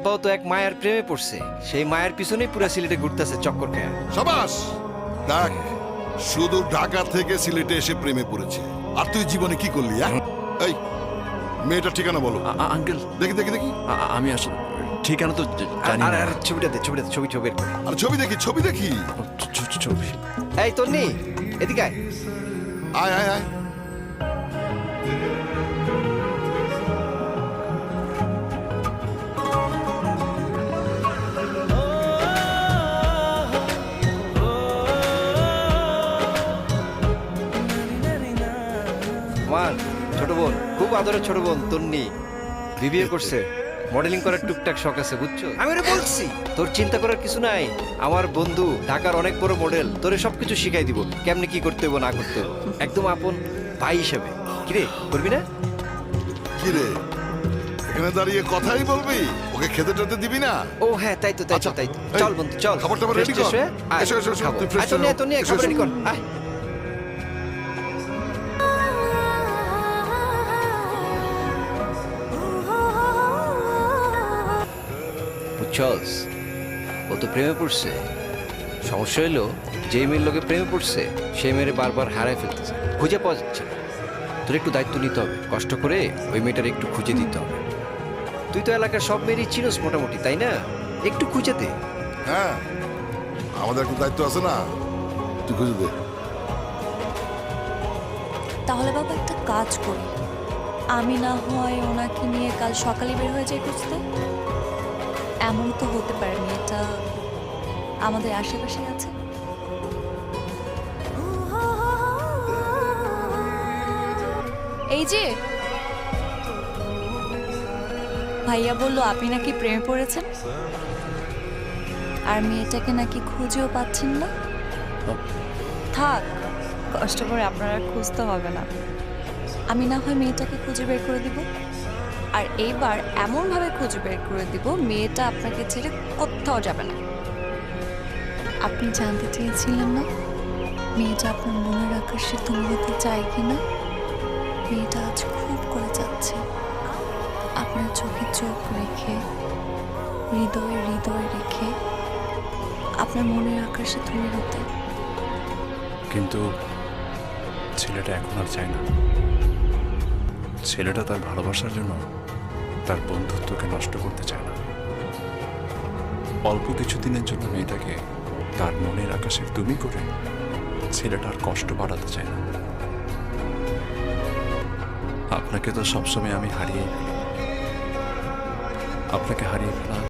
আব্বাও তো এক মায়ের প্রেমে পড়ছে, সেই মায়ের পিছনেই পুরা সিলেটে ঘুরতেছে চক্কর খেয়ে। সাবাস। দেখ, শুধু ঢাকা থেকে সিলেটে এসে প্রেমে পড়েছে, আর তুই জীবনে কি করলি? এই মেয়েটার ঠিকানা বলো। আঙ্কেল দেখি দেখি দেখি। আমি আসলে ঠিকানা তো জানি আর না। আর ছবিটা দে, ছবিটা দে, ছবি বের করে। আর ছবি দেখি, ছবি দেখি। ছবি এই তন্নি, এদিকে আয়। আয় আয় আয়। আমার ছোট বোন, খুব আদরের ছোট বোন তন্নি, বিবিএ করছে, মডেলিং করার টুকটাক শখ আছে, বুঝছো? আমি ওরে বলছি তোর চিন্তা করার কিছু নাই, আমার বন্ধু ঢাকার অনেক বড় মডেল, তোরে সবকিছু শিখাই দিব, কেমনে কি করতে হবে না করতে হবে, একদম আপন ভাই হিসেবে। কিরে, করবি না? কি রে, এখানে দাঁড়িয়ে কথাই বলবি? ওকে খেতে টেতে দিবি না? ও হ্যাঁ, তাই তো, তাই তো, আচ্ছা, তাই তো। এই, চল বন্ধু, চল। খাবার টাবার Fresh ready ট্রেশ কর। হয়ে আয়, এসো, এসো, এসো, খাবো। তুই fresh আয়, তন্নি, হয়ে আয়, তন্নি, আয়, এসো, খাবার এসো। ready কর, আয়। বুঝছস, ও তো প্রেমে পড়ছে। সমস্যা হইলো, যে মেয়ের লোকে প্রেমে পড়ছে সেই মেয়ের বারবার হারায় ফেলতেছে, খুঁজে পাওয়া যাচ্ছে না। তোর একটু দায়িত্ব নিতে হবে, কষ্ট করে ওই মেয়েটার একটু খুঁজে দিতে হবে। তুই তো এলাকার সব মেয়েরই চিনোস মোটামুটি, তাই না? একটু খুঁজে দে। হ্যাঁ, আমাদের একটা দায়িত্ব আছে না, তুই খুঁজে দে। তাহলে বাবা একটা কাজ করি, আমি না হয় ওনাকে নিয়ে কাল সকালে বের হয়ে যাই খুঁজতে। এমন তো হতে পারে মেয়েটা আমাদের আশেপাশে আছে। এই যে ভাইয়া বললো আপনি নাকি প্রেমে পড়েছেন, আর মেয়েটাকে নাকি খুঁজেও পাচ্ছেন না। থাক, কষ্ট করে আপনারা খুঁজতে হবে না, আমি না হয় মেয়েটাকে খুঁজে বের করে দিব। আর এইবার এমনভাবে খুঁজে বের করে দিব মেয়েটা আপনাকে ছেড়ে কোথাও যাবে না। আপনি জানতে চেয়েছিলেন না মেয়েটা আপনার মনের আকাশে তুমি হতে চায় কিনা? মেয়েটা আজ খুব করে যাচ্ছে আপনার চোখে চোখ রেখে, হৃদয়ে হৃদয় রেখে আপনার মনের আকাশে তুমি হতে। কিন্তু ছেলেটা এখন আর চায় না। ছেলেটা তার ভালোবাসার জন্য তার বন্ধুত্বকে নষ্ট করতে চায় না। অল্প কিছুদিনের জন্য মেয়েটাকে তার মনের আকাশে তুমি করে ছেলেটার কষ্ট বাড়াতে চায় না। আপনাকে তো সবসময় আমি হারিয়ে ফেলি, আপনাকে হারিয়ে ফেলা